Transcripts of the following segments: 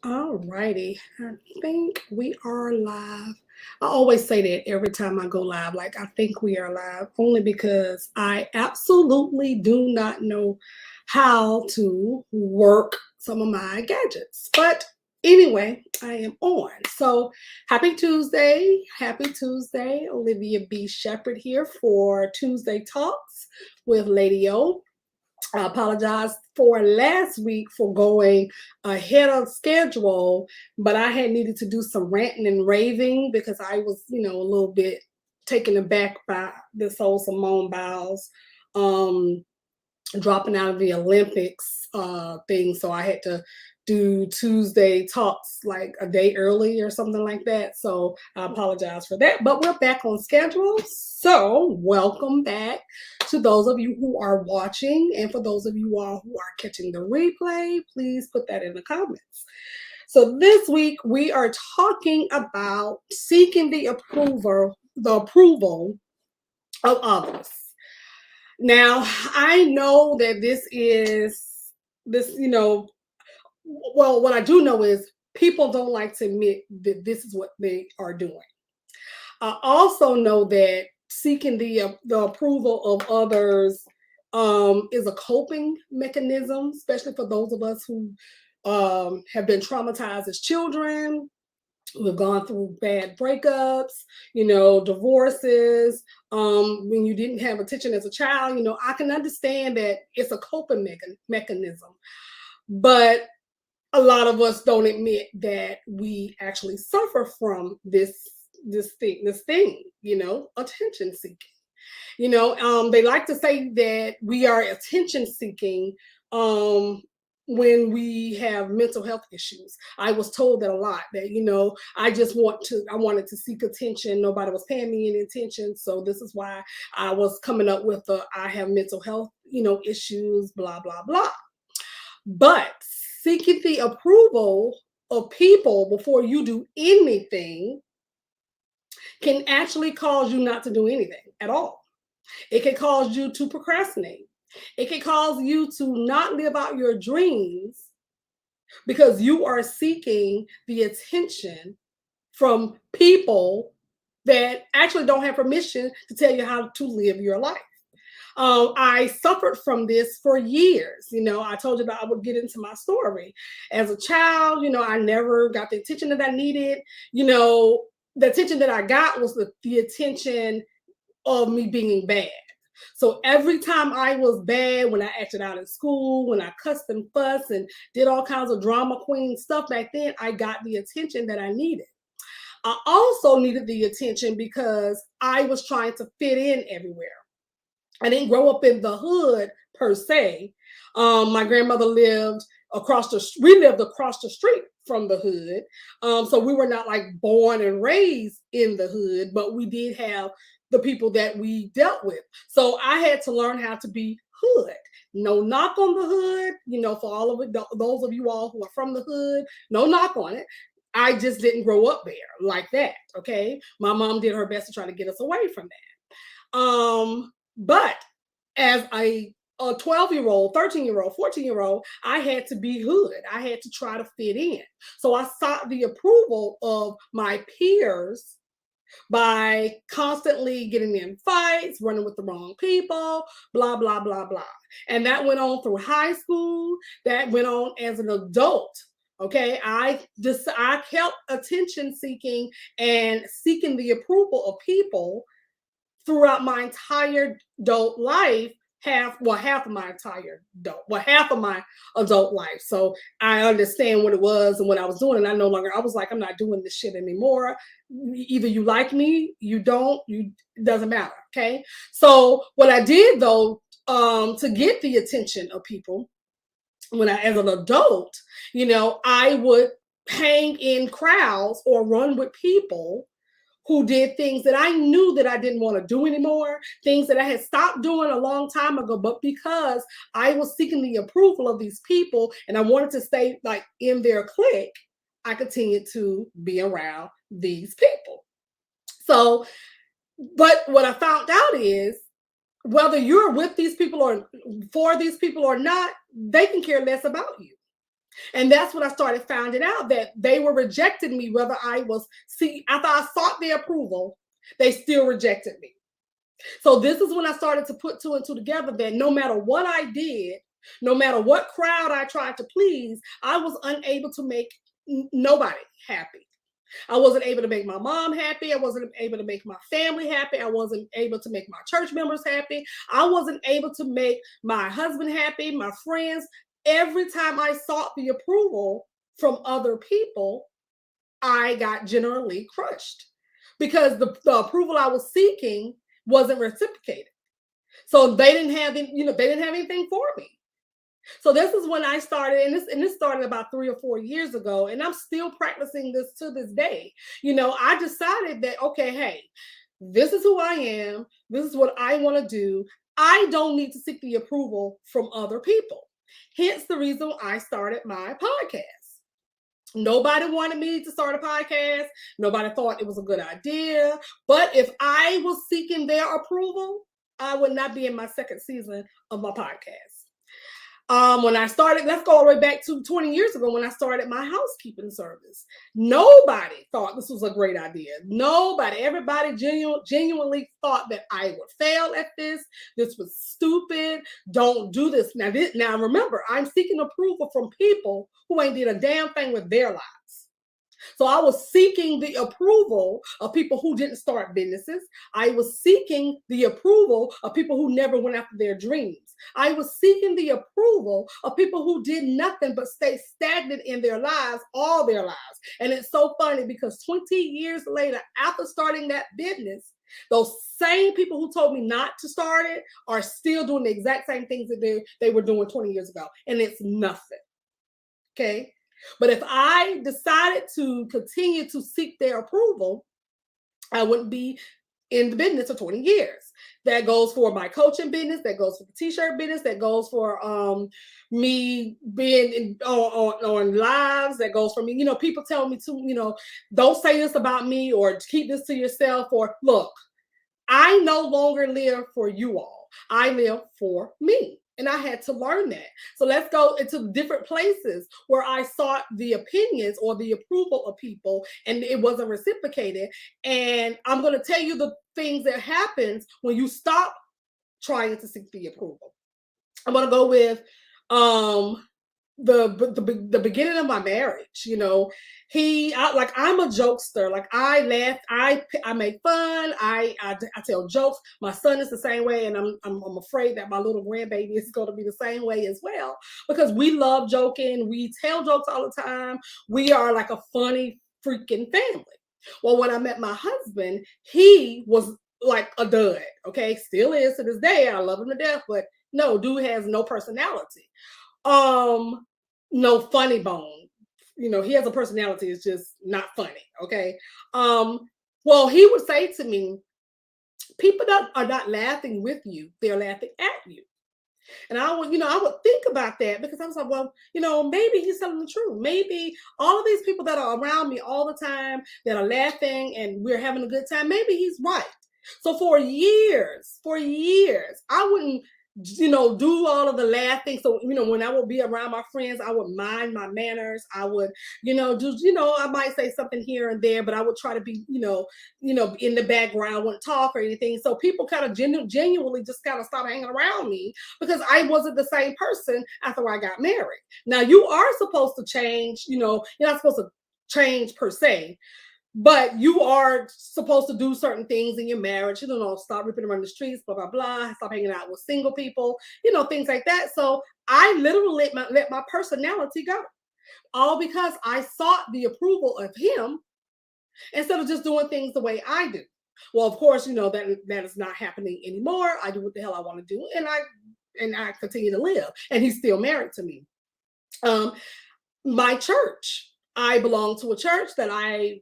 All righty. I think we are live. I always say that every time I go live, like I think we are live, only because I absolutely do not know how to work some of my gadgets. But anyway, I am on. So happy Tuesday. Happy Tuesday. Olivia B. Shepherd here for Tuesday Talks with Lady O. I apologize for last week for going ahead of schedule, but I had needed to do some ranting and raving because I was, a little bit taken aback by this whole Simone Biles um, dropping out of the Olympics thing. So I had to do Tuesday talks like a day early or something like that. So I apologize for that. But we're back on schedule. So welcome back to those of you who are watching. And for those of you all who are catching the replay, please put that in the comments. So this week we are talking about seeking the approval of others. Now, I know that well, what I do know is people don't like to admit that this is what they are doing. I also know that seeking the approval of others is a coping mechanism, especially for those of us who have been traumatized as children, we've gone through bad breakups, divorces. When you didn't have attention as a child, I can understand that it's a coping mechanism. But a lot of us don't admit that we actually suffer from this thing, attention seeking. They like to say that we are attention seeking um, when we have mental health issues. I was told that a lot, that, I wanted to seek attention. Nobody was paying me any attention. So this is why I was coming up with I have mental health, issues, blah, blah, blah. But seeking the approval of people before you do anything can actually cause you not to do anything at all. It can cause you to procrastinate. It can cause you to not live out your dreams because you are seeking the attention from people that actually don't have permission to tell you how to live your life. I suffered from this for years. I told you that I would get into my story. As a child, I never got the attention that I needed. The attention that I got was the attention of me being bad. So every time I was bad, when I acted out in school, when I cussed and fussed and did all kinds of drama queen stuff back then, I got the attention that I needed. I also needed the attention because I was trying to fit in everywhere. I didn't grow up in the hood per se. My grandmother lived we lived across the street from the hood. So we were not like born and raised in the hood, but we did have the people that we dealt with. So I had to learn how to be hood. No knock on the hood, for all of it, those of you all who are from the hood, no knock on it. I just didn't grow up there like that. Okay. My mom did her best to try to get us away from that. But as a 12-year-old, 13-year-old, 14-year-old, I had to be hood. I had to try to fit in. So I sought the approval of my peers by constantly getting in fights, running with the wrong people, blah, blah, blah, blah. And that went on through high school. That went on as an adult. Okay, I kept attention seeking and seeking the approval of people throughout my entire adult life, half of my adult life. So I understand what it was and what I was doing, and I was like, I'm not doing this shit anymore. Either you like me, you don't, it doesn't matter. Okay. So what I did though, to get the attention of people as an adult, I would hang in crowds or run with people who did things that I knew that I didn't want to do anymore, things that I had stopped doing a long time ago, but because I was seeking the approval of these people and I wanted to stay like in their clique, I continued to be around these people. So, but what I found out is whether you're with these people or for these people or not, they can care less about you. And that's when I started finding out that they were rejecting me, whether I was, see, after I sought their approval, they still rejected me. So this is when I started to put two and two together that no matter what I did, no matter what crowd I tried to please, I was unable to make nobody happy. I wasn't able to make my mom happy. I wasn't able to make my family happy. I wasn't able to make my church members happy. I wasn't able to make my husband happy, my friends. Every time I sought the approval from other people, I got generally crushed because the approval I was seeking wasn't reciprocated. So they didn't have, they didn't have anything for me. So this is when I started, and this started about 3 or 4 years ago, and I'm still practicing this to this day. I decided that, okay, hey, this is who I am. This is what I want to do. I don't need to seek the approval from other people. Hence the reason I started my podcast. Nobody wanted me to start a podcast. Nobody thought it was a good idea. But if I was seeking their approval, I would not be in my second season of my podcast. When I started, let's go all the way back to 20 years ago when I started my housekeeping service. Nobody thought this was a great idea. Nobody, everybody genuinely thought that I would fail at this. This was stupid. Don't do this. Now remember, I'm seeking approval from people who ain't did a damn thing with their lives. So I was seeking the approval of people who didn't start businesses. I was seeking the approval of people who never went after their dreams. I was seeking the approval of people who did nothing but stay stagnant in their lives, all their lives. And it's so funny because 20 years later, after starting that business, those same people who told me not to start it are still doing the exact same things that they were doing 20 years ago. And it's nothing. Okay. But if I decided to continue to seek their approval, I wouldn't be in the business for 20 years. That goes for my coaching business. That goes for the t-shirt business. That goes for me being on lives. That goes for me. People tell me to, don't say this about me or keep this to yourself. Or look, I no longer live for you all. I live for me. And I had to learn that. So let's go into different places where I sought the opinions or the approval of people and it wasn't reciprocated. And I'm going to tell you the things that happens when you stop trying to seek the approval. I'm going to go with the beginning of my marriage. I'm a jokester. Like I laugh, I make fun, I tell jokes. My son is the same way, and I'm afraid that my little grandbaby is going to be the same way as well, because we love joking, we tell jokes all the time. We are like a funny freaking family. Well, when I met my husband, he was like a dud. Okay, still is to this day. I love him to death, but no, dude has no personality. No funny bone. He has a personality, it's just not funny. Okay. Well, he would say to me, people are not laughing with you, they're laughing at you. And I would think about that, because I was like, well, maybe he's telling the truth. Maybe all of these people that are around me all the time that are laughing and we're having a good time, maybe he's right. So for years, I wouldn't do all of the laughing. So, when I would be around my friends, I would mind my manners. I would, I might say something here and there, but I would try to be, in the background, wouldn't talk or anything. So people kind of genuinely just kind of stopped hanging around me, because I wasn't the same person after I got married. Now, you are supposed to change, you're not supposed to change per se, but you are supposed to do certain things in your marriage. Stop ripping around the streets, blah, blah, blah. Stop hanging out with single people, things like that. So I literally let my personality go, all because I sought the approval of him instead of just doing things the way I do. Well, of course, that is not happening anymore. I do what the hell I want to do, and I continue to live. And he's still married to me. My church. I belong to a church that I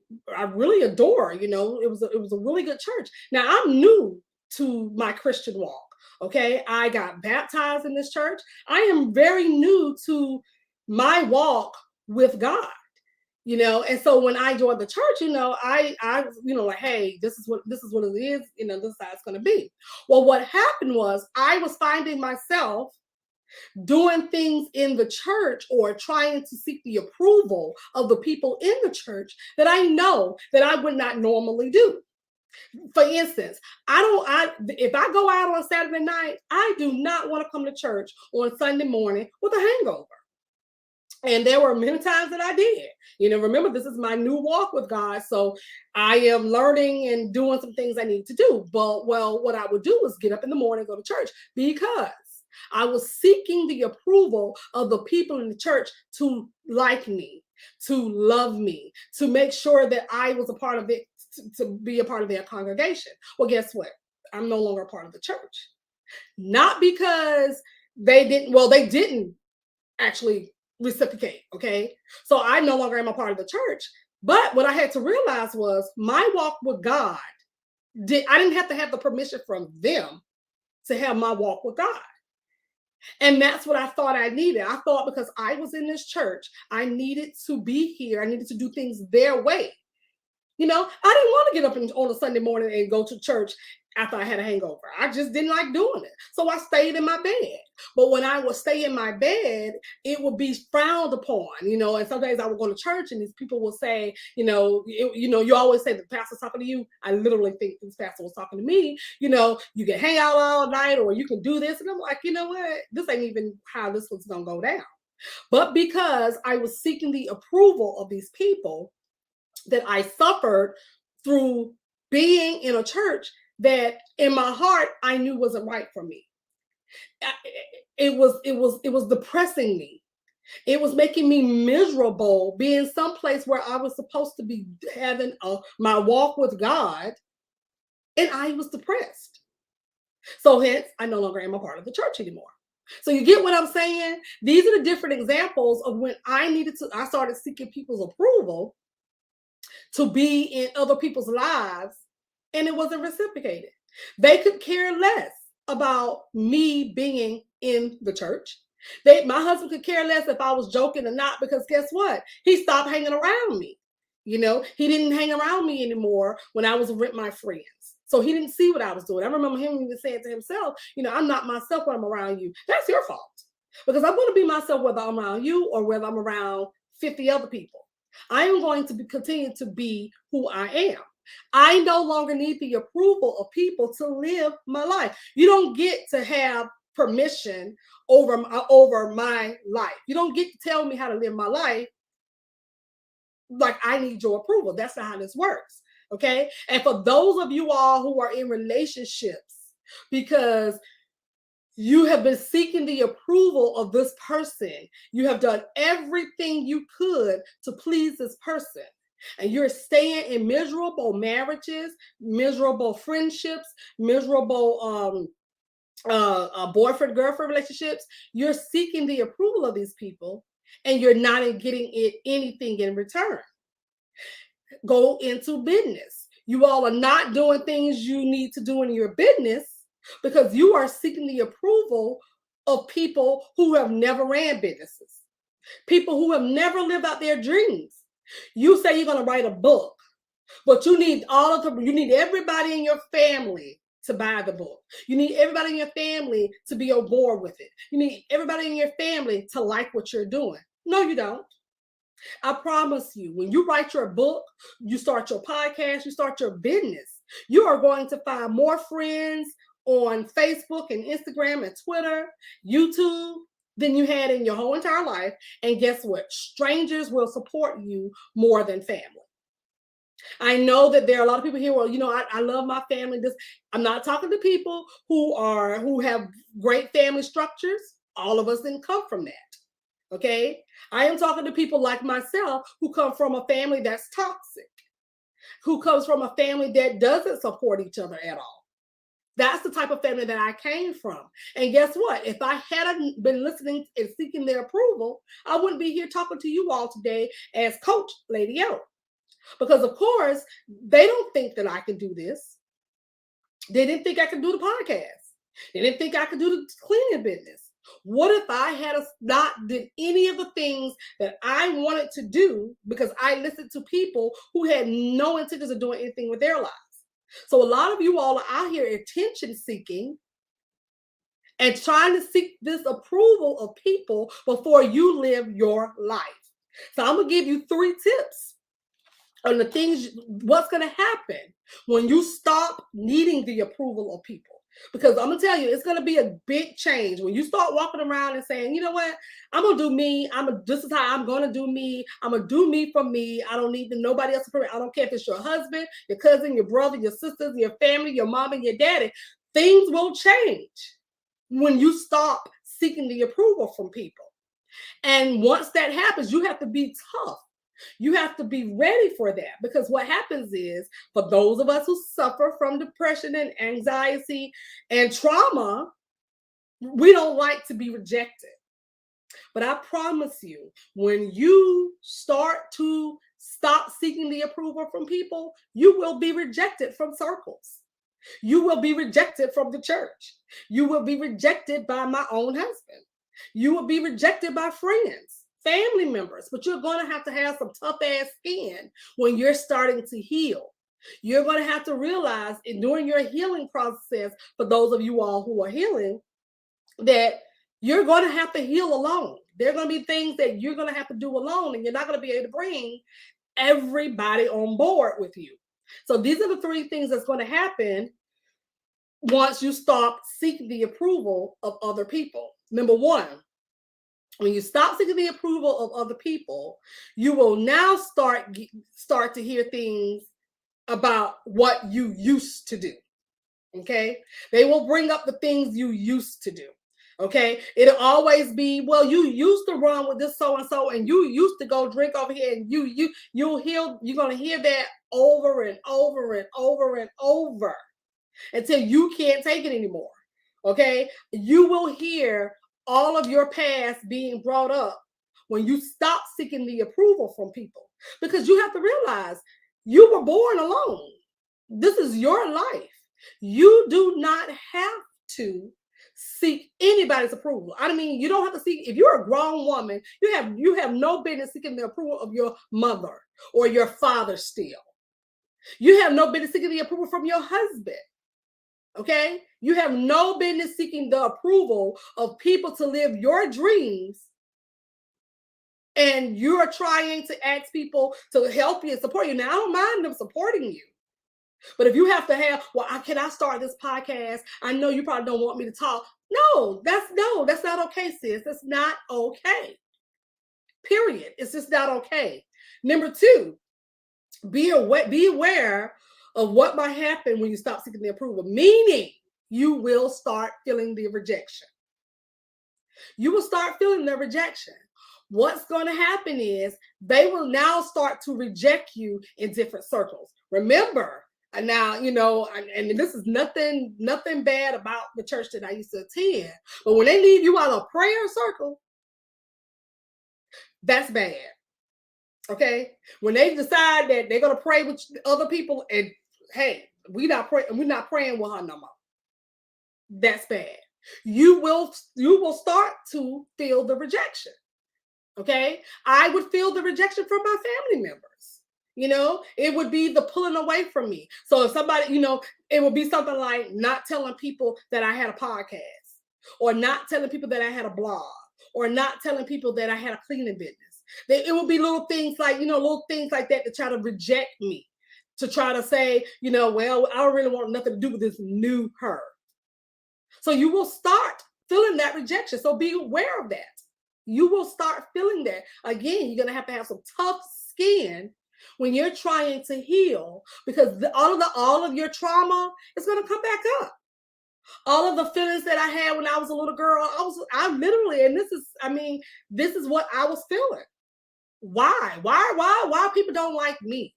really adore. It was a really good church. Now, I'm new to my Christian walk. Okay, I got baptized in this church. I am very new to my walk with God. And so when I joined the church, I like, hey, this is what it is. This is how it's going to be. Well, what happened was I was finding myself doing things in the church or trying to seek the approval of the people in the church that I know that I would not normally do. For instance, if I go out on Saturday night, I do not want to come to church on Sunday morning with a hangover. And there were many times that I did. Remember, this is my new walk with God. So I am learning and doing some things I need to do. But, what I would do is get up in the morning, go to church, because I was seeking the approval of the people in the church to like me, to love me, to make sure that I was a part of it, to be a part of their congregation. Well, guess what? I'm no longer a part of the church. Not because they didn't actually reciprocate. Okay. So I no longer am a part of the church. But what I had to realize was my walk with God, I didn't have to have the permission from them to have my walk with God. And that's what I thought I needed. I thought because I was in this church, I needed to be here. I needed to do things their way. I didn't want to get up on a Sunday morning and go to church after I had a hangover. I just didn't like doing it. So I stayed in my bed. But when I would stay in my bed, it would be frowned upon, and some days I would go to church and these people will say, you always say the pastor's talking to you. I literally think this pastor was talking to me, you can hang out all night or you can do this. And I'm like, you know what? This ain't even how this was going to go down. But because I was seeking the approval of these people, that I suffered through being in a church that in my heart I knew wasn't right for me. It was depressing me. It was making me miserable being someplace where I was supposed to be having my walk with God, and I was depressed. So hence, I no longer am a part of the church anymore. So you get what I'm saying? These are the different examples of when I started seeking people's approval to be in other people's lives, and it wasn't reciprocated. They could care less about me being in the church. My husband could care less if I was joking or not, because guess what? He stopped hanging around me. He didn't hang around me anymore when I was with my friends. So he didn't see what I was doing. I remember him even saying to himself, I'm not myself when I'm around you. That's your fault. Because I want to be myself whether I'm around you or whether I'm around 50 other people. I am going to continue to be who I am. I no longer need the approval of people to live my life. You don't get to have permission over my life. You don't get to tell me how to live my life like I need your approval. That's not how this works. Okay. And for those of you all who are in relationships because you have been seeking the approval of this person, you have done everything you could to please this person, and you're staying in miserable marriages, miserable friendships, miserable boyfriend-girlfriend relationships. You're seeking the approval of these people, and you're not getting anything in return. Go into business. You all are not doing things you need to do in your business because you are seeking the approval of people who have never ran businesses, people who have never lived out their dreams. You say you're going to write a book, but you need everybody in your family to buy the book. You need everybody in your family to be on board with it. You need everybody in your family to like what you're doing. No, you don't. I promise you, when you write your book, you start your podcast, you start your business, you are going to find more friends on Facebook and Instagram and Twitter, YouTube, than you had in your whole entire life. And guess what? Strangers will support you more than family. I know that there are a lot of people here. Well, I love my family. I'm not talking to people who have great family structures. All of us didn't come from that. Okay. I am talking to people like myself who come from a family that's toxic, who comes from a family that doesn't support each other at all. That's the type of family that I came from. And guess what? If I hadn't been listening and seeking their approval, I wouldn't be here talking to you all today as Coach Lady O. Because of course, they don't think that I can do this. They didn't think I could do the podcast. They didn't think I could do the cleaning business. What if I had not did any of the things that I wanted to do because I listened to people who had no intentions of doing anything with their lives? So a lot of you all are out here attention seeking and trying to seek this approval of people before you live your life. So I'm going to give you 3 tips on the things, what's going to happen when you stop needing the approval of people. Because I'm going to tell you, it's going to be a big change when you start walking around and saying, you know what, I'm going to do me. This is how I'm going to do me. I'm going to do me for me. I don't need nobody else to permit. I don't care if it's your husband, your cousin, your brother, your sisters, your family, your mom and your daddy. Things will change when you stop seeking the approval from people. And once that happens, you have to be tough. You have to be ready for that, because what happens is, for those of us who suffer from depression and anxiety and trauma, we don't like to be rejected. But I promise you, when you start to stop seeking the approval from people, you will be rejected from circles. You will be rejected from the church. You will be rejected by my own husband. You will be rejected by friends, family members, but you're going to have some tough ass skin when you're starting to heal. You're going to have to realize during your healing process, for those of you all who are healing, that you're going to have to heal alone. There are going to be things that you're going to have to do alone, and you're not going to be able to bring everybody on board with you. So these are the 3 things that's going to happen once you stop seeking the approval of other people. Number 1, when you stop seeking the approval of other people, you will now start to hear things about what you used to do. Okay? They will bring up the things you used to do. Okay? It'll always be, well, you used to run with this so and so, and you used to go drink over here, and you're going to hear that over and over and over and over until you can't take it anymore. Okay? You will hear all of your past being brought up when you stop seeking the approval from people, because you have to realize you were born alone. This is your life. You do not have to seek anybody's approval. I mean, you don't have to seek. If you're a grown woman, you have no business seeking the approval of your mother or your father still. You have no business seeking the approval from your husband. Okay? You have no business seeking the approval of people to live your dreams, and you're trying to ask people to help you and support you. Now, I don't mind them supporting you. But if you have to have, well, can I start this podcast? I know you probably don't want me to talk. No, that's not okay, sis. That's not okay. Period. It's just not okay. Number 2, be aware of what might happen when you stop seeking the approval, meaning you will start feeling the rejection. You will start feeling the rejection. What's going to happen is they will now start to reject you in different circles. Remember, and now, and this is nothing bad about the church that I used to attend, but when they leave you out of a prayer circle, that's bad. Okay? When they decide that they're going to pray with other people, and hey, we're not praying with her no more, that's bad. You will start to feel the rejection. Okay? I would feel the rejection from my family members. It would be the pulling away from me. So if somebody, it would be something like not telling people that I had a podcast, or not telling people that I had a blog, or not telling people that I had a cleaning business. It would be little things like that to try to reject me, to try to say, well, I don't really want nothing to do with this new her. So you will start feeling that rejection. So be aware of that. You will start feeling that. Again, you're going to have some tough skin when you're trying to heal, because all of your trauma is going to come back up. All of the feelings that I had when I was a little girl, I literally, and this is what I was feeling. Why people don't like me?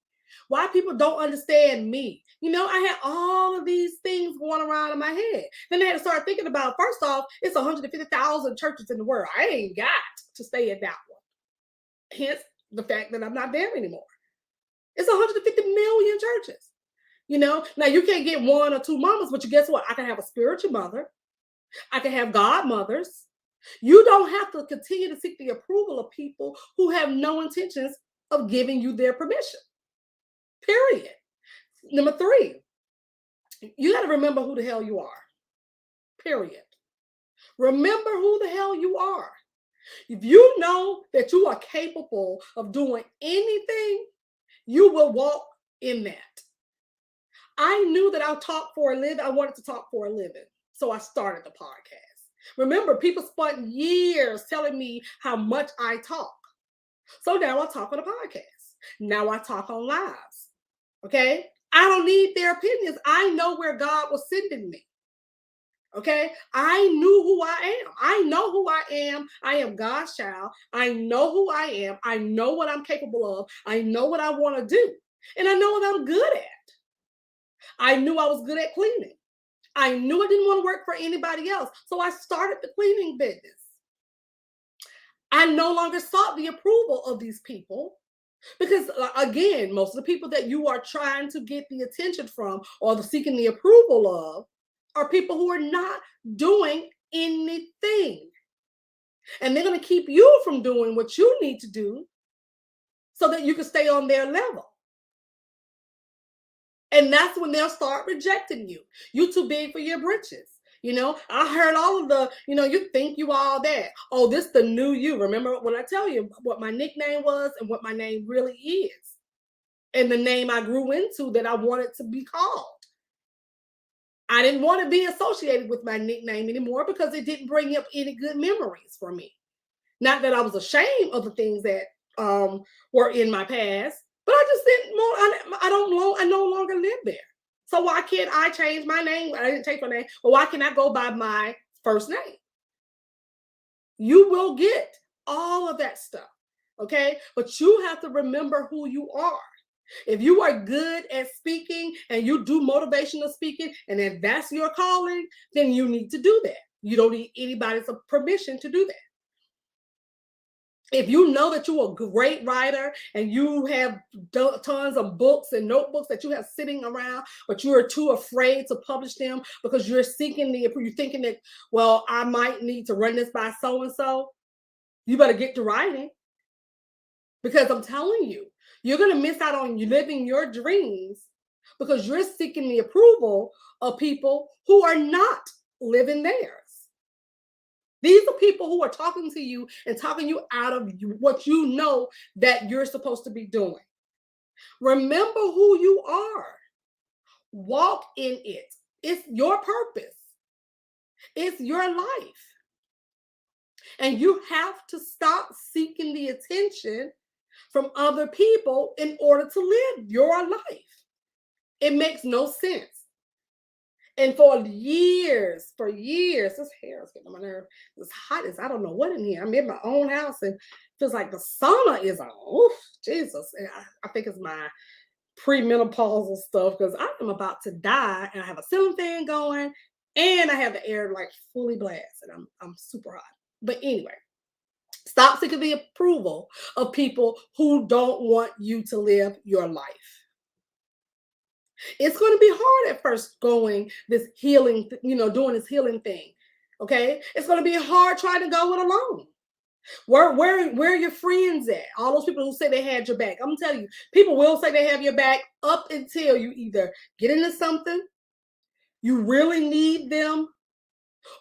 Why people don't understand me? I had all of these things going around in my head. Then I had to start thinking about, first off, it's 150,000 churches in the world. I ain't got to stay at that one. Hence the fact that I'm not there anymore. It's 150 million churches. Now you can't get 1 or 2 mamas, but guess what? I can have a spiritual mother. I can have godmothers. You don't have to continue to seek the approval of people who have no intentions of giving you their permission. Period. Number 3, you got to remember who the hell you are. Period. Remember who the hell you are. If you know that you are capable of doing anything, you will walk in that. I knew that I talk for a living. I wanted to talk for a living. So I started the podcast. Remember, people spent years telling me how much I talk. So now I talk on a podcast. Now I talk on lives. Okay? I don't need their opinions. I know where God was sending me. Okay? I knew who I am. I know who I am. I am God's child. I know who I am. I know what I'm capable of. I know what I want to do. And I know what I'm good at. I knew I was good at cleaning. I knew I didn't want to work for anybody else. So I started the cleaning business. I no longer sought the approval of these people because, again, most of the people that you are trying to get the attention from or seeking the approval of are people who are not doing anything. And they're going to keep you from doing what you need to do so that you can stay on their level. And that's when they'll start rejecting you. You too big for your britches. You know, I heard all of the, you think you all that. Oh, this the new you. Remember when I tell you what my nickname was and what my name really is. And the name I grew into that I wanted to be called. I didn't want to be associated with my nickname anymore because it didn't bring up any good memories for me. Not that I was ashamed of the things that were in my past, but I just didn't want, I no longer live there. So why can't I change my name? I didn't take my name, but why can't I go by my first name? You will get all of that stuff, okay? But you have to remember who you are. If you are good at speaking and you do motivational speaking, and if that's your calling, then you need to do that. You don't need anybody's permission to do that. If you know that you're a great writer and you have tons of books and notebooks that you have sitting around, but you are too afraid to publish them because you're you're thinking that, well, I might need to run this by so-and-so, you better get to writing. Because I'm telling you, you're going to miss out on living your dreams because you're seeking the approval of people who are not living theirs. These are people who are talking to you and talking you out of what you know that you're supposed to be doing. Remember who you are. Walk in it. It's your purpose. It's your life. And you have to stop seeking the attention from other people in order to live your life. It makes no sense. And for years, this hair is getting on my nerve. It's hot as I don't know what in here. I'm in my own house and it feels like the sauna is on. Oof, Jesus. And I think it's my premenopausal stuff because I am about to die and I have a ceiling fan going and I have the air like fully blasted. I'm super hot. But anyway, stop seeking the approval of people who don't want you to live your life. It's going to be hard at first going this healing, doing this healing thing. Okay. It's going to be hard trying to go it alone. Where are your friends at? All those people who say they had your back. I'm telling you, people will say they have your back up until you either get into something, you really need them,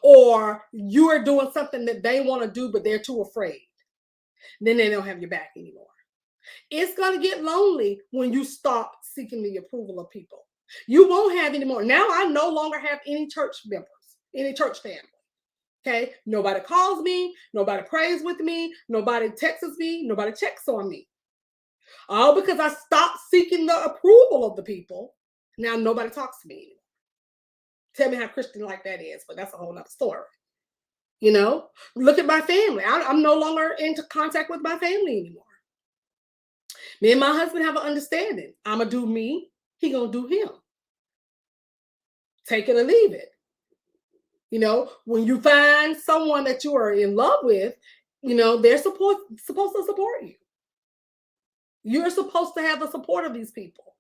or you are doing something that they want to do, but they're too afraid. Then they don't have your back anymore. It's going to get lonely when you stop seeking the approval of people. You won't have any more. Now I no longer have any church members, any church family. Okay. Nobody calls me. Nobody prays with me. Nobody texts me. Nobody checks on me. All because I stopped seeking the approval of the people. Now nobody talks to me anymore. Tell me how Christian like that is, but that's a whole other story. Look at my family. I'm no longer into contact with my family anymore. Me and my husband have an understanding. I'm going to do me. He going to do him. Take it or leave it. When you find someone that you are in love with, they're supposed to support you. You're supposed to have the support of these people.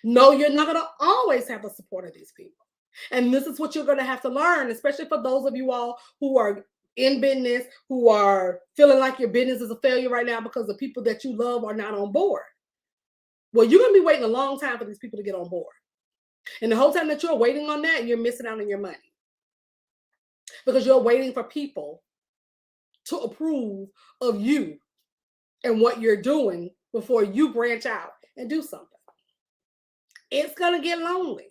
No, you're not going to always have the support of these people. And this is what you're going to have to learn, especially for those of you all who are in business, who are feeling like your business is a failure right now because the people that you love are not on board. Well, you're going to be waiting a long time for these people to get on board. And the whole time that you're waiting on that, you're missing out on your money. because you're waiting for people to approve of you and what you're doing before you branch out and do something. It's going to get lonely.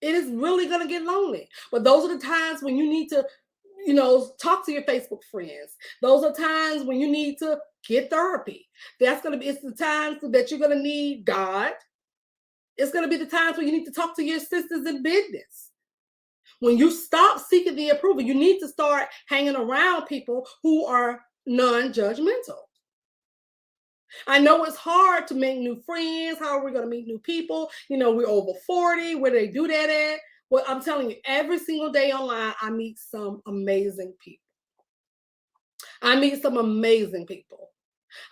It is really going to get lonely. But those are the times when you need to, talk to your Facebook friends. Those are times when you need to get therapy. It's the times that you're going to need God. It's going to be the times when you need to talk to your sisters in business. When you stop seeking the approval, you need to start hanging around people who are non-judgmental. I know it's hard to make new friends. How are we going to meet new people? We're over 40. Where do they do that at? Well, I'm telling you, every single day online, I meet some amazing people.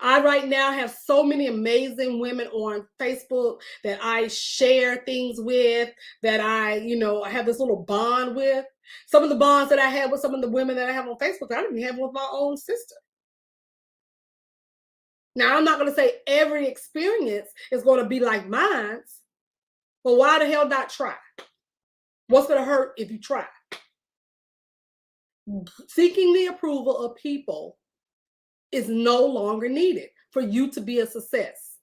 I right now have so many amazing women on Facebook that I share things with, that I have this little bond with. Some of the bonds that I have with some of the women that I have on Facebook, I didn't have with my own sister. Now, I'm not going to say every experience is going to be like mine, but why the hell not try? What's going to hurt if you try? Seeking the approval of people is no longer needed for you to be a success.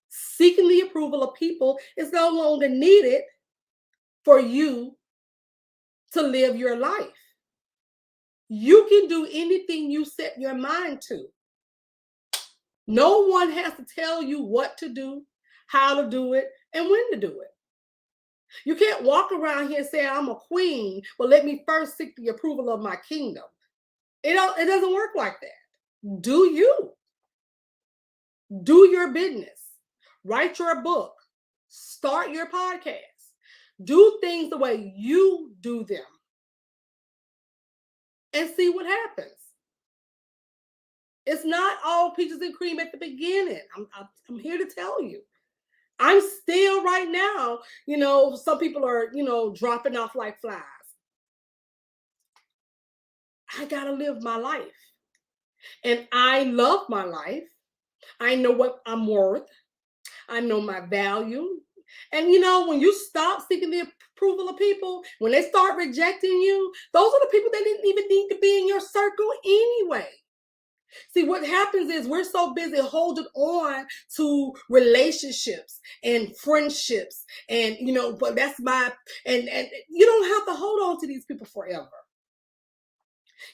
Seeking the approval of people is no longer needed for you to live your life. You can do anything you set your mind to. No one has to tell you what to do, how to do it, and when to do it. You can't walk around here saying, I'm a queen, but let me first seek the approval of my kingdom. It doesn't work like that. Do you. Do your business. Write your book. Start your podcast. Do things the way you do them. And see what happens. It's not all peaches and cream at the beginning. I'm here to tell you. I'm still right now, some people are, dropping off like flies. I got to live my life. And I love my life. I know what I'm worth. I know my value. And, when you stop seeking the approval of people, when they start rejecting you, those are the people that didn't even need to be in your circle anyway. See, what happens is we're so busy holding on to relationships and friendships, and but and you don't have to hold on to these people forever.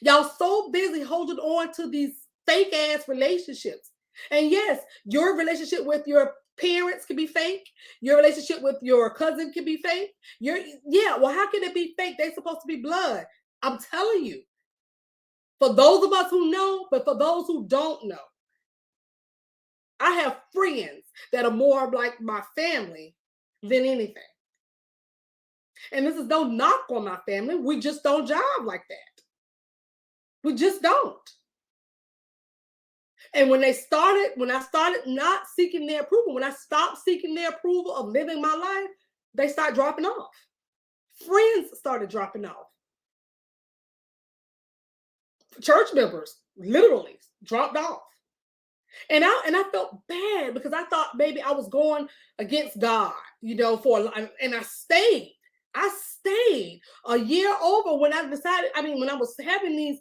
Y'all so busy holding on to these fake ass relationships. And yes, your relationship with your parents can be fake. Your relationship with your cousin can be fake. Well, how can it be fake? They're supposed to be blood. I'm telling you. For those of us who know, but for those who don't know, I have friends that are more like my family than anything. And this is no knock on my family. We just don't jive like that. We just don't. And when I started not seeking their approval, when I stopped seeking their approval of living my life, they started dropping off. Friends started dropping off. Church members literally dropped off. And I felt bad because I thought maybe I was going against God, and I stayed. I stayed a year over when I decided. When I was having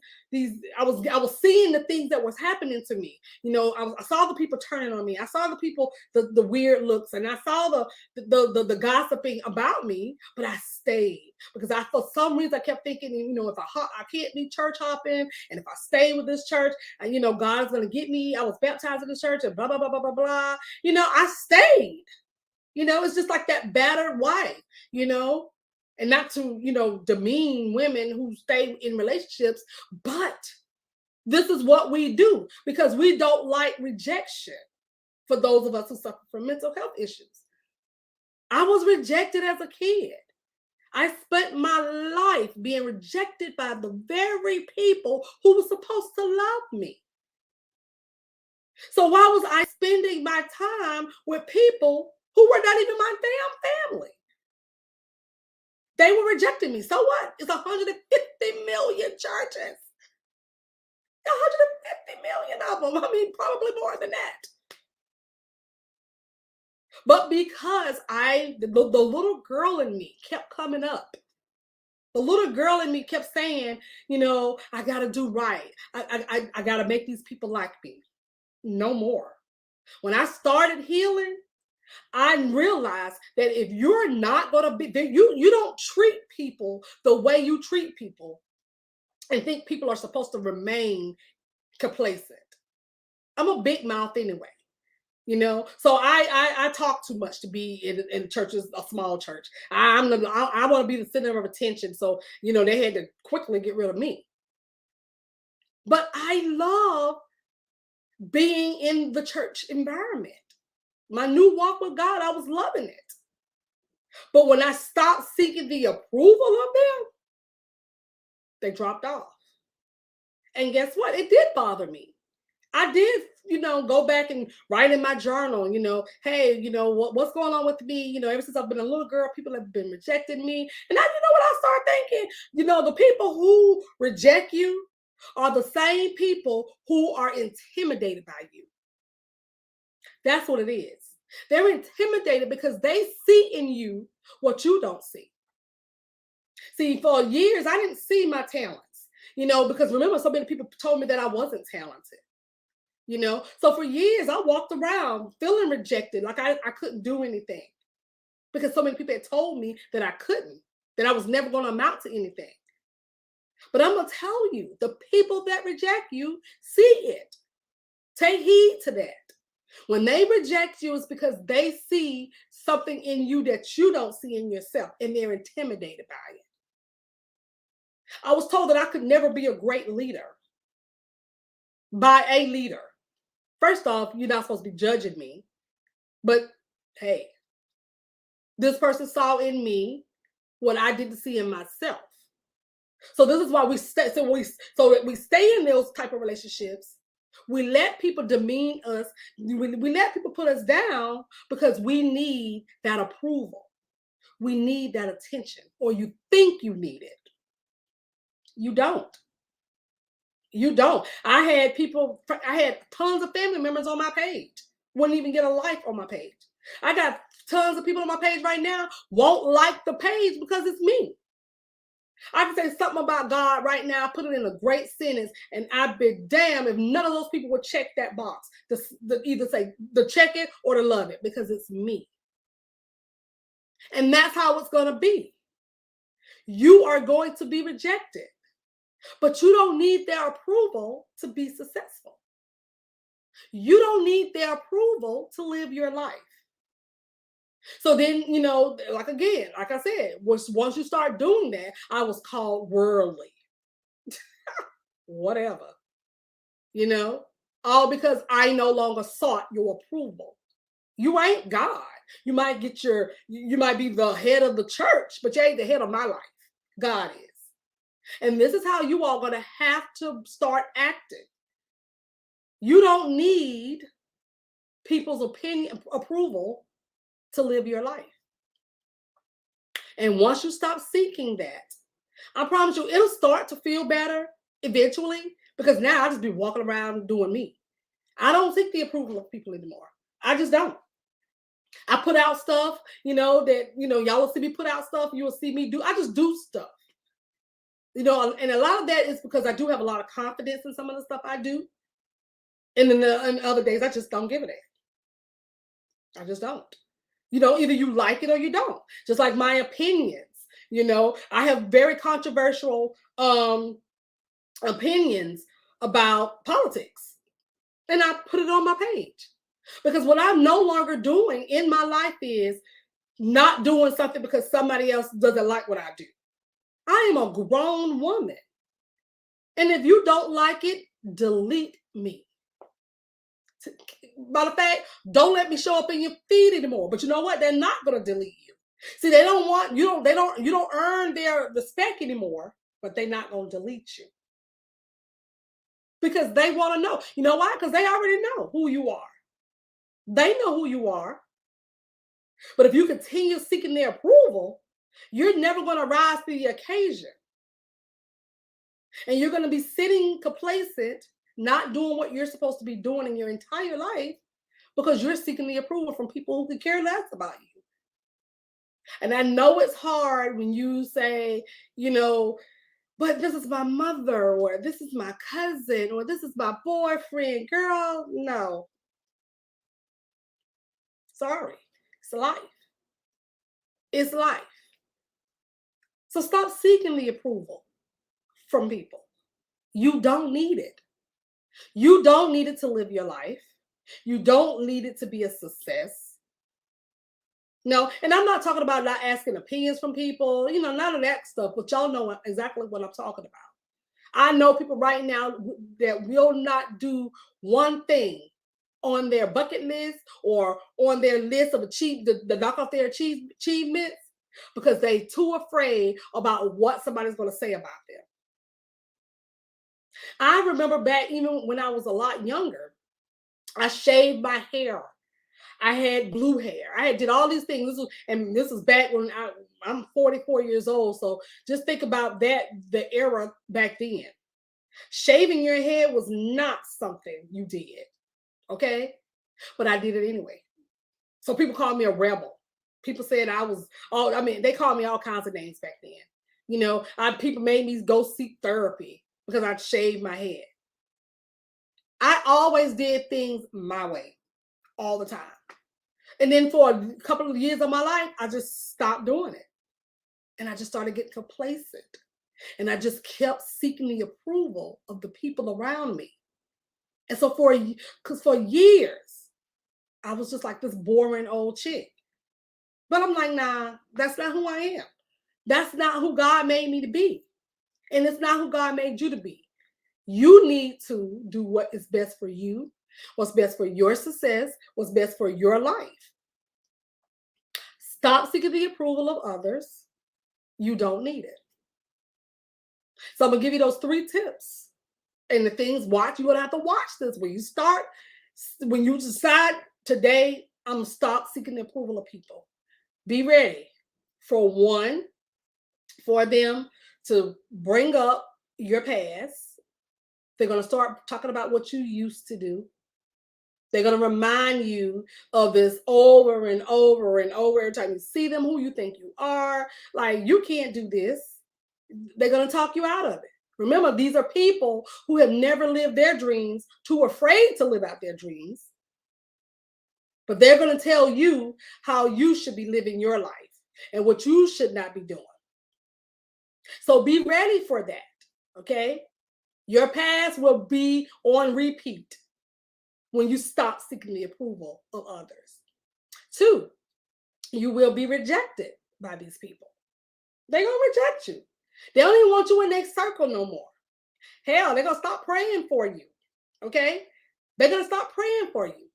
I was seeing the things that was happening to me. I saw the people turning on me. I saw the people, the weird looks, and I saw the gossiping about me. But I stayed because for some reason I kept thinking, if I can't be church hopping, and if I stay with this church, and God's gonna get me. I was baptized in the church, and blah blah blah blah blah blah. I stayed. It's just like that battered wife. And not to, demean women who stay in relationships, but this is what we do because we don't like rejection for those of us who suffer from mental health issues. I was rejected as a kid. I spent my life being rejected by the very people who were supposed to love me. So why was I spending my time with people who were not even my damn family? They were rejecting me. So what? It's 150 million churches. 150 million of them. Probably more than that. But because the little girl in me kept coming up, The little girl in me kept saying, I got to do right. I got to make these people like me. No more. When I started healing, I realized that if you're not going to be, you don't treat people the way you treat people and think people are supposed to remain complacent. I'm a big mouth anyway. So I talk too much to be in churches, a small church. I want to be the center of attention, so they had to quickly get rid of me. But I love being in the church environment. My new walk with God, I was loving it. But when I stopped seeking the approval of them, they dropped off. And guess what? It did bother me. I did, go back and write in my journal, hey, what's going on with me? Ever since I've been a little girl, people have been rejecting me. And you know what I started thinking? The people who reject you are the same people who are intimidated by you. That's what it is. They're intimidated because they see in you what you don't see. See, for years, I didn't see my talents, because remember, so many people told me that I wasn't talented. So for years I walked around feeling rejected, like I couldn't do anything because so many people had told me that I couldn't, that I was never going to amount to anything. But I'm going to tell you, the people that reject you see it. Take heed to that. When they reject you, it's because they see something in you that you don't see in yourself, and they're intimidated by it. I was told that I could never be a great leader by a leader. First off, you're not supposed to be judging me, but hey, this person saw in me what I didn't see in myself. So this is why we stay. So we stay in those type of relationships. We let people demean us. We let people put us down because we need that approval. We need that attention, or you think you need it. You don't. You don't. I had tons of family members on my page. Wouldn't even get a like on my page. I got tons of people on my page right now won't like the page because it's me. I can say something about God right now, put it in a great sentence, and I'd be damned if none of those people would check that box to either say to check it or to love it, because it's me. And that's how it's going to be. You are going to be rejected, but you don't need their approval to be successful. You don't need their approval to live your life. So then, like I said, once you start doing that, I was called worldly. Whatever. All because I no longer sought your approval. You ain't God. You might be the head of the church, but you ain't the head of my life. God is. And this is how you all going to have to start acting. You don't need people's approval to live your life. And once you stop seeking that, I promise you, it'll start to feel better eventually, because now I just be walking around doing me. I don't seek the approval of people anymore. I just don't. I put out stuff, that, y'all will see me put out stuff. You will see me I just do stuff. And a lot of that is because I do have a lot of confidence in some of the stuff I do. And then other days, I just don't give a damn. I just don't. Either you like it or you don't. Just like my opinions. I have very controversial opinions about politics. And I put it on my page. Because what I'm no longer doing in my life is not doing something because somebody else doesn't like what I do. I am a grown woman. And if you don't like it, delete me. Matter of fact, don't let me show up in your feed anymore. But you know what? They're not going to delete you. See, they don't want you don't earn their respect anymore, but they're not going to delete you. Because they want to know. You know why? Because they already know who you are. They know who you are. But if you continue seeking their approval, you're never going to rise to the occasion. And you're going to be sitting complacent, not doing what you're supposed to be doing in your entire life, because you're seeking the approval from people who could care less about you. And I know it's hard when you say, you know, but this is my mother, or this is my cousin, or this is my boyfriend. Girl, no, sorry. It's life. It's life. So stop seeking the approval from people. You don't need it. You don't need it to live your life. You don't need it to be a success. No, and I'm not talking about not asking opinions from people, none of that stuff, but y'all know exactly what I'm talking about. I know people right now that will not do one thing on their bucket list or on their list of the knock off their achievements because they too afraid about what somebody's going to say about them. I remember back even when I was a lot younger, I shaved my hair. I had blue hair. I did all these things. This was back when I'm 44 years old. So just think about that, the era back then. Shaving your head was not something you did. Okay. But I did it anyway. So people called me a rebel. People said they called me all kinds of names back then. People made me go seek therapy because I'd shaved my head. I always did things my way all the time. And then for a couple of years of my life, I just stopped doing it. And I just started getting complacent. And I just kept seeking the approval of the people around me. And so for years, I was just like this boring old chick. But I'm like, nah, that's not who I am. That's not who God made me to be. And it's not who God made you to be. You need to do what is best for you, what's best for your success, what's best for your life. Stop seeking the approval of others. You don't need it. So I'm going to give you those 3 tips. And the things, you're going to have to watch this. When you decide today, I'm going to stop seeking the approval of people. Be ready for them to bring up your past. They're going to start talking about what you used to do. They're going to remind you of this over and over and over every time you see them, who you think you are. Like, you can't do this. They're going to talk you out of it. Remember, these are people who have never lived their dreams, too afraid to live out their dreams. But they're going to tell you how you should be living your life and what you should not be doing. So be ready for that, okay? Your past will be on repeat when you stop seeking the approval of others. 2, you will be rejected by these people. They're going to reject you. They don't even want you in their circle no more. Hell, they're going to stop praying for you, okay? They're going to stop praying for you.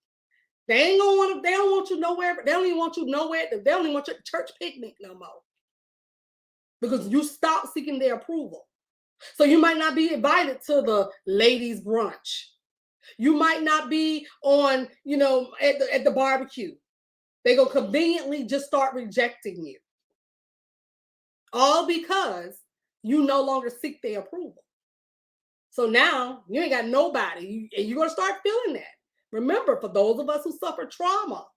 They don't want you nowhere. They don't even want you nowhere. They don't even want your church picnic no more. Because you stop seeking their approval. So you might not be invited to the ladies' brunch. You might not be on, at the barbecue. They're going to conveniently just start rejecting you. All because you no longer seek their approval. So now you ain't got nobody. And you're going to start feeling that. Remember, for those of us who suffer trauma,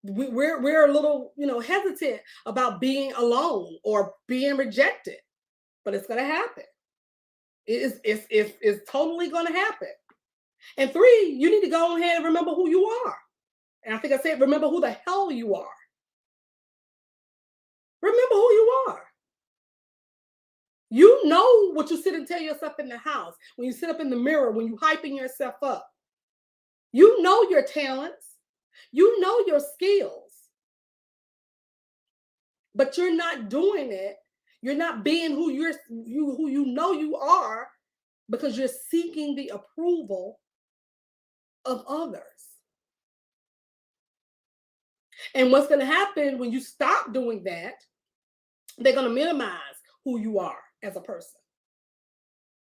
we're a little, hesitant about being alone or being rejected. But it's going to happen. It's totally going to happen. And 3, you need to go ahead and remember who you are. And I think I said, remember who the hell you are. Remember who you are. You know what you sit and tell yourself in the house, when you sit up in the mirror, when you hyping yourself up. You know your talents. You know your skills. But you're not doing it. You're not being who you know you are because you're seeking the approval of others. And what's going to happen when you stop doing that, they're going to minimize who you are as a person.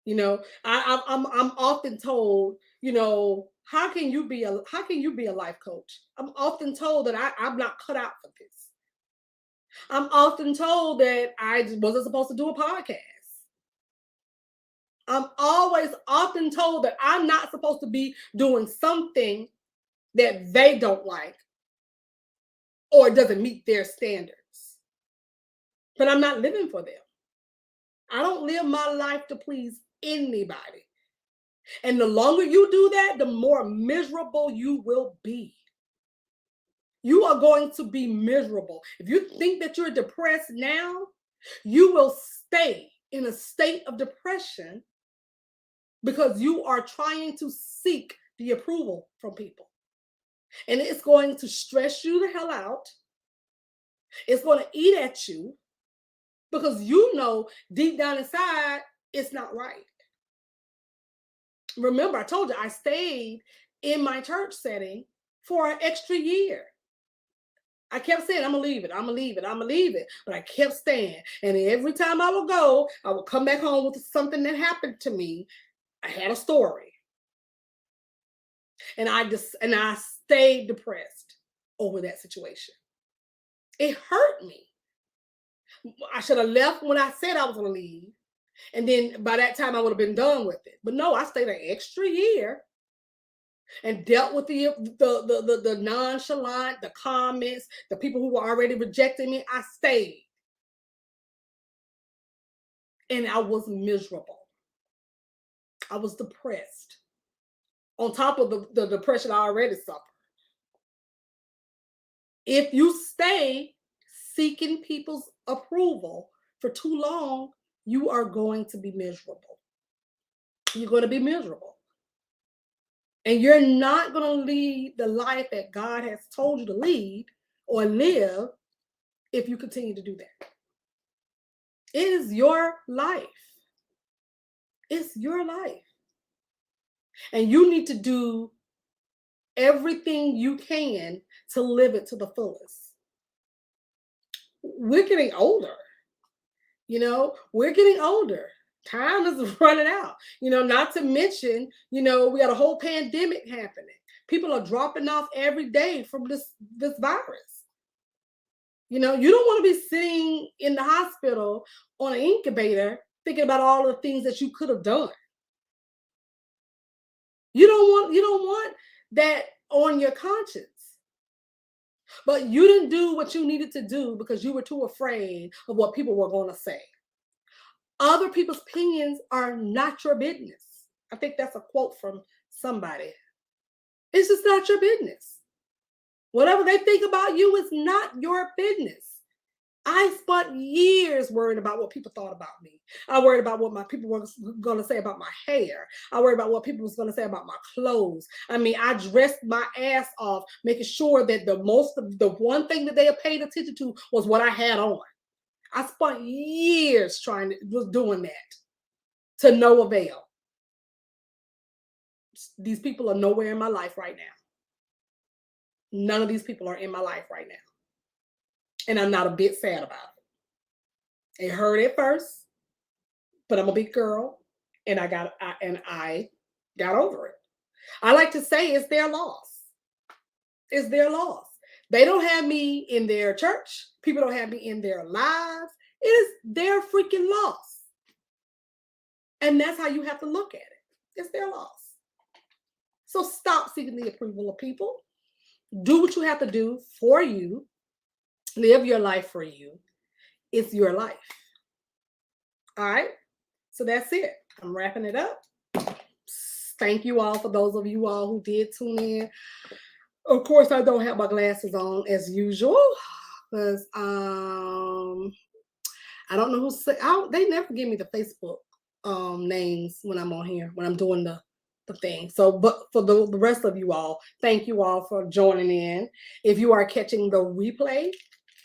I'm often told, how can you be a life coach? I'm often told that I'm not cut out for this. I'm often told that I wasn't supposed to do a podcast. I'm always often told that I'm not supposed to be doing something that they don't like or doesn't meet their standards. but I'm not living for them. I don't live my life to please anybody. And the longer you do that, the more miserable you will be. You are going to be miserable. If you think that you're depressed now, you will stay in a state of depression because you are trying to seek the approval from people. And it's going to stress you the hell out. It's going to eat at you because you know deep down inside it's not right. Remember, I told you I stayed in my church setting for an extra year. I kept saying, I'm gonna leave it, I'm gonna leave it, I'm gonna leave it. But I kept staying. And every time I would go, I would come back home with something that happened to me. I had a story. And I stayed depressed over that situation. It hurt me. I should have left when I said I was gonna leave. And then by that time I would have been done with it. But no, I stayed an extra year and dealt with the nonchalant, the comments, the people who were already rejecting me. I stayed. And I was miserable. I was depressed. On top of the depression I already suffered. If you stay seeking people's approval for too long, you are going to be miserable. You're going to be miserable. And you're not going to lead the life that God has told you to lead or live if you continue to do that. It is your life. It's your life. And you need to do everything you can to live it to the fullest. We're getting older. We're getting older. Time is running out. Not to mention, we got a whole pandemic happening. People are dropping off every day from this virus. You don't want to be sitting in the hospital on an incubator thinking about all the things that you could have done. You don't want that on your conscience. But you didn't do what you needed to do because you were too afraid of what people were going to say. Other people's opinions are not your business. I think that's a quote from somebody. It's just not your business. Whatever they think about you is not your business. I spent years worrying about what people thought about me. I worried about what my people were going to say about my hair. I worried about what people was going to say about my clothes. I mean, I dressed my ass off, making sure that the one thing that they paid attention to was what I had on. I spent years doing that to no avail. These people are nowhere in my life right now. None of these people are in my life right now. And I'm not a bit sad about it. It hurt at first, but I'm a big girl and I got over it. I like to say it's their loss. It's their loss. They don't have me in their church. People don't have me in their lives. It is their freaking loss. And that's how you have to look at it. It's their loss. So stop seeking the approval of people. Do what you have to do for you. Live your life for you. It's your life. All right. So that's it. I'm wrapping it up. Thank you all for those of you all who did tune in. Of course, I don't have my glasses on as usual because I don't know they never give me the Facebook names when I'm on here, when I'm doing the thing. So, but for the rest of you all, thank you all for joining in. If you are catching the replay,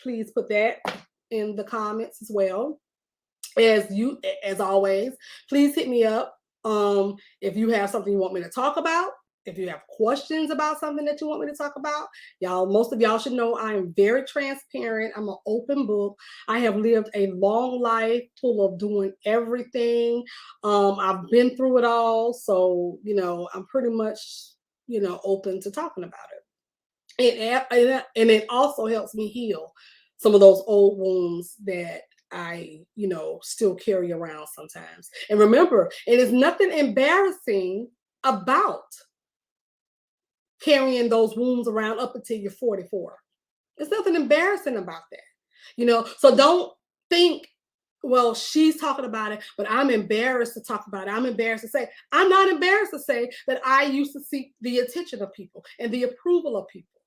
please put that in the comments as well. As always, please hit me up if you have something you want me to talk about. If you have questions about something that you want me to talk about, most of y'all should know I am very transparent. I'm an open book. I have lived a long life full of doing everything. I've been through it all. So, I'm pretty much, open to talking about it. And it also helps me heal some of those old wounds that I, still carry around sometimes. And remember, it is nothing embarrassing about carrying those wounds around up until you're 44. There's nothing embarrassing about that. So don't think, well, she's talking about it, but I'm embarrassed to talk about it. I'm embarrassed to say, I'm not embarrassed to say that I used to seek the attention of people and the approval of people.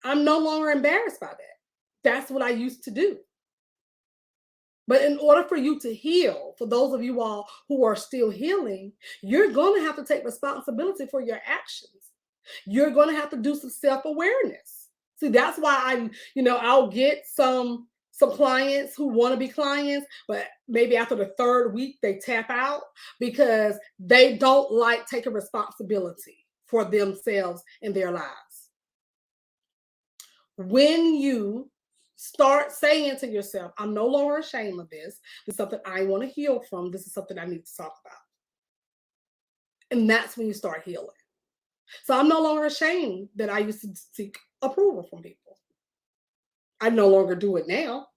I'm no longer embarrassed by that. That's what I used to do. But in order for you to heal, for those of you all who are still healing, you're going to have to take responsibility for your actions. You're going to have to do some self-awareness. See, that's why I'll get some clients who want to be clients, but maybe after the third week they tap out because they don't like taking responsibility for themselves and their lives. When you start saying to yourself, I'm no longer ashamed of this. This is something I want to heal from. This is something I need to talk about. And that's when you start healing. So I'm no longer ashamed that I used to seek approval from people. I no longer do it now.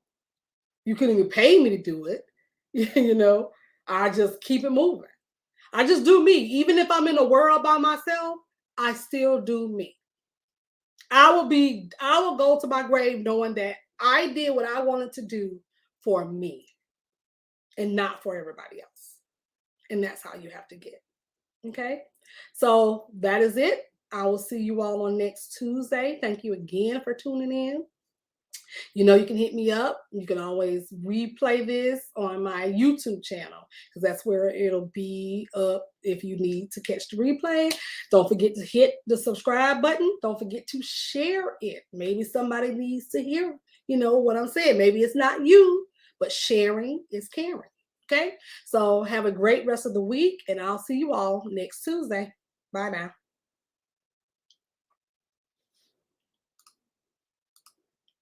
You couldn't even pay me to do it. I just keep it moving. I just do me. Even if I'm in a world by myself, I still do me. I will go to my grave knowing that I did what I wanted to do for me and not for everybody else. And that's how you have to get. Okay. So that is it. I will see you all on next Tuesday. Thank you again for tuning in. You can hit me up. You can always replay this on my YouTube channel because that's where it'll be up if you need to catch the replay. Don't forget to hit the subscribe button. Don't forget to share it. Maybe somebody needs to hear, what I'm saying. Maybe it's not you, but sharing is caring. Okay? So have a great rest of the week, and I'll see you all next Tuesday. Bye now.